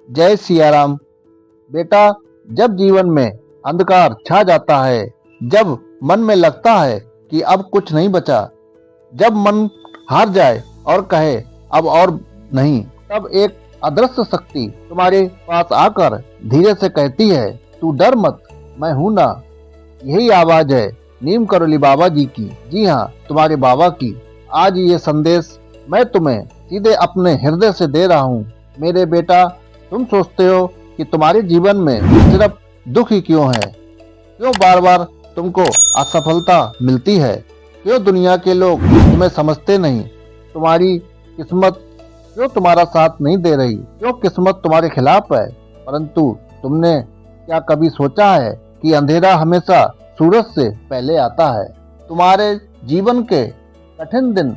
जय सिया राम। बेटा, जब जीवन में अंधकार छा जाता है, जब मन में लगता है कि अब कुछ नहीं बचा, जब मन हार जाए और कहे अब और नहीं, तब एक अदृश्य शक्ति तुम्हारे पास आकर धीरे से कहती है, तू डर मत, मैं हूं ना। यही आवाज है नीम करोली बाबा जी की। जी हाँ, तुम्हारे बाबा की। आज ये संदेश मैं तुम्हें सीधे अपने हृदय से दे रहा हूँ। मेरे बेटा, तुम सोचते हो कि तुम्हारे जीवन में सिर्फ दुख ही क्यों है? क्यों बार बार तुमको असफलता मिलती है? क्यों दुनिया के लोग तुम्हें समझते नहीं? तुम्हारी किस्मत क्यों तुम्हारा साथ नहीं दे रही? क्यों किस्मत तुम्हारे खिलाफ है? परंतु तुमने क्या कभी सोचा है कि अंधेरा हमेशा सूरज से पहले आता है? तुम्हारे जीवन के कठिन दिन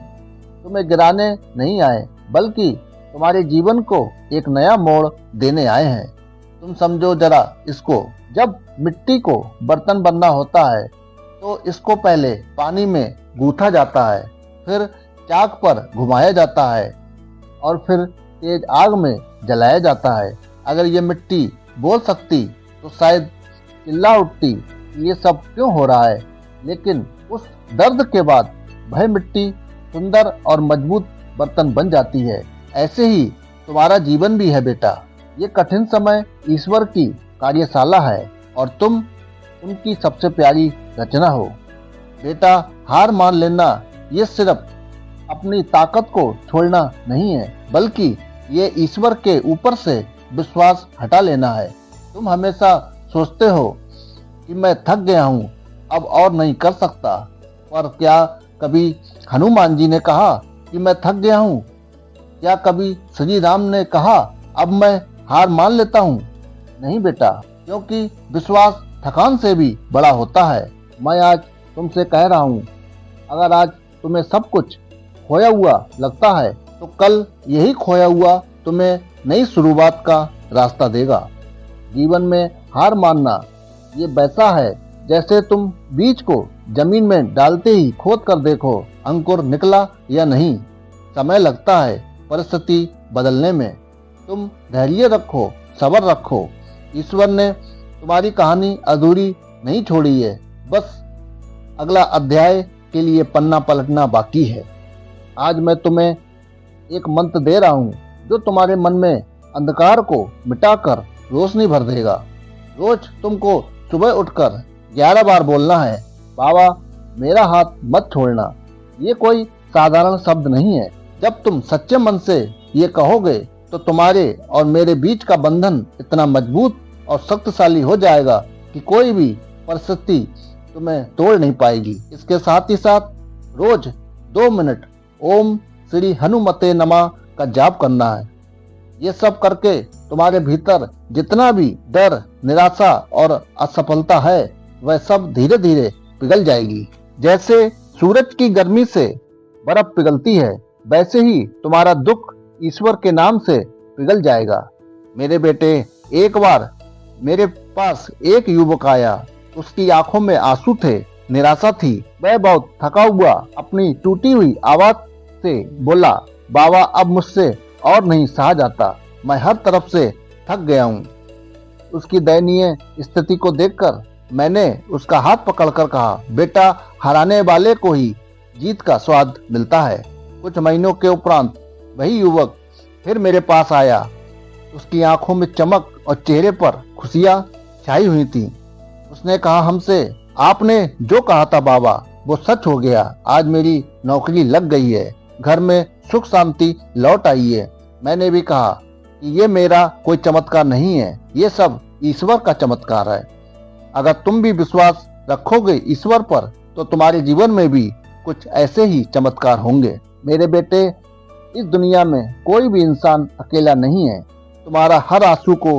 तुम्हें गिराने नहीं आए, बल्कि तुम्हारे जीवन को एक नया मोड़ देने आए हैं। तुम समझो जरा इसको। जब मिट्टी को बर्तन बनना होता है तो इसको पहले पानी में गूंथा जाता है, फिर चाक पर घुमाया जाता है और फिर तेज आग में जलाया जाता है। अगर ये मिट्टी बोल सकती तो शायद चिल्ला उठती कि ये सब क्यों हो रहा है। लेकिन उस दर्द के बाद वह मिट्टी सुंदर और मजबूत बर्तन बन जाती है। ऐसे ही तुम्हारा जीवन भी है बेटा। ये कठिन समय ईश्वर की कार्यशाला है और तुम उनकी सबसे प्यारी रचना हो। बेटा, हार मान लेना ये सिर्फ अपनी ताकत को छोड़ना नहीं है, बल्कि ये ईश्वर के ऊपर से विश्वास हटा लेना है। तुम हमेशा सोचते हो कि मैं थक गया हूँ, अब और नहीं कर सकता। पर क्या कभी हनुमान जी ने कहा कि मैं थक गया हूँ? क्या कभी श्री राम ने कहा अब मैं हार मान लेता हूँ? नहीं बेटा, क्योंकि विश्वास थकान से भी बड़ा होता है। मैं आज तुमसे कह रहा हूँ, अगर आज तुम्हें सब कुछ खोया हुआ लगता है तो कल यही खोया हुआ तुम्हें नई शुरुआत का रास्ता देगा। जीवन में हार मानना ये वैसा है जैसे तुम बीज को जमीन में डालते ही खोद कर देखो अंकुर निकला या नहीं। समय लगता है परिस्थिति बदलने में। तुम धैर्य रखो, सब्र रखो। ईश्वर ने तुम्हारी कहानी अधूरी नहीं छोड़ी है, बस अगला अध्याय के लिए पन्ना पलटना बाकी है। आज मैं तुम्हें एक मंत्र दे रहा हूँ जो तुम्हारे मन में अंधकार को मिटाकर रोशनी भर देगा। रोज तुमको सुबह उठकर 11 बार बोलना है, बाबा मेरा हाथ मत छोड़ना। ये कोई साधारण शब्द नहीं है। जब तुम सच्चे मन से ये कहोगे तो तुम्हारे और मेरे बीच का बंधन इतना मजबूत और शक्तिशाली हो जाएगा कि कोई भी परिस्थिति तुम्हें तोड़ नहीं पाएगी। इसके साथ ही साथ रोज 2 मिनट ओम श्री हनुमते नमः का जाप करना है। ये सब करके तुम्हारे भीतर जितना भी डर, निराशा और असफलता है वह सब धीरे धीरे पिघल जाएगी। जैसे सूरज की गर्मी से बर्फ पिघलती है, वैसे ही तुम्हारा दुख ईश्वर के नाम से पिघल जाएगा। मेरे बेटे, एक बार मेरे पास एक युवक आया। उसकी आंखों में आंसू थे, निराशा थी। वह बहुत थका हुआ अपनी टूटी हुई आवाज से बोला, बाबा अब मुझसे और नहीं सहा जाता, मैं हर तरफ से थक गया हूँ। उसकी दयनीय स्थिति को देखकर मैंने उसका हाथ पकड़कर कहा, बेटा, हराने वाले को ही जीत का स्वाद मिलता है। कुछ महीनों के उपरांत वही युवक फिर मेरे पास आया। उसकी आंखों में चमक और चेहरे पर खुशियां छाई हुई थी। उसने कहा हमसे, आपने जो कहा था बाबा वो सच हो गया। आज मेरी नौकरी लग गई है, घर में सुख शांति लौट आई है। मैंने भी कहा कि ये मेरा कोई चमत्कार नहीं है, ये सब ईश्वर का चमत्कार है। अगर तुम भी विश्वास रखोगे ईश्वर पर तो तुम्हारे जीवन में भी कुछ ऐसे ही चमत्कार होंगे। मेरे बेटे, इस दुनिया में कोई भी इंसान अकेला नहीं है। तुम्हारा हर आंसू को,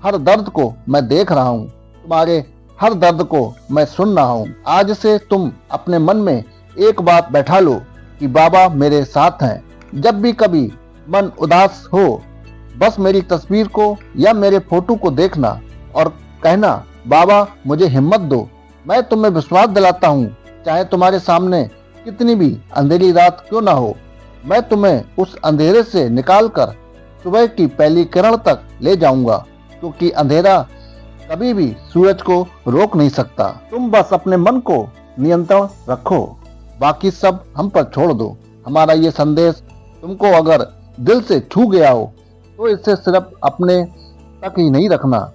हर दर्द को मैं देख रहा हूँ। तुम्हारे हर दर्द को मैं सुन रहा हूँ। आज से तुम अपने मन में एक बात बैठा लो कि बाबा मेरे साथ हैं। जब भी कभी मन उदास हो, बस मेरी तस्वीर को या मेरे फोटो को देखना और कहना, बाबा मुझे हिम्मत दो। मैं तुम्हें विश्वास दिलाता हूँ, चाहे तुम्हारे सामने कितनी भी अंधेरी रात क्यों ना हो, मैं तुम्हें उस अंधेरे से निकालकर सुबह की पहली किरण तक ले जाऊंगा, क्योंकि अंधेरा कभी भी सूरज को रोक नहीं सकता। तुम बस अपने मन को नियंत्रण रखो, बाकी सब हम पर छोड़ दो। हमारा ये संदेश तुमको अगर दिल से छू गया हो तो इसे सिर्फ अपने तक ही नहीं रखना,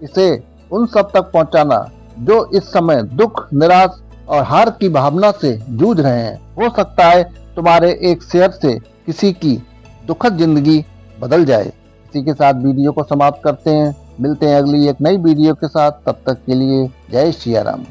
इसे उन सब तक पहुंचाना जो इस समय दुख, निराश और हार की भावना से जूझ रहे हैं। हो सकता है तुम्हारे एक शेयर से किसी की दुखद जिंदगी बदल जाए। इसी के साथ वीडियो को समाप्त करते हैं। मिलते हैं अगली एक नई वीडियो के साथ। तब तक के लिए जय सिया राम।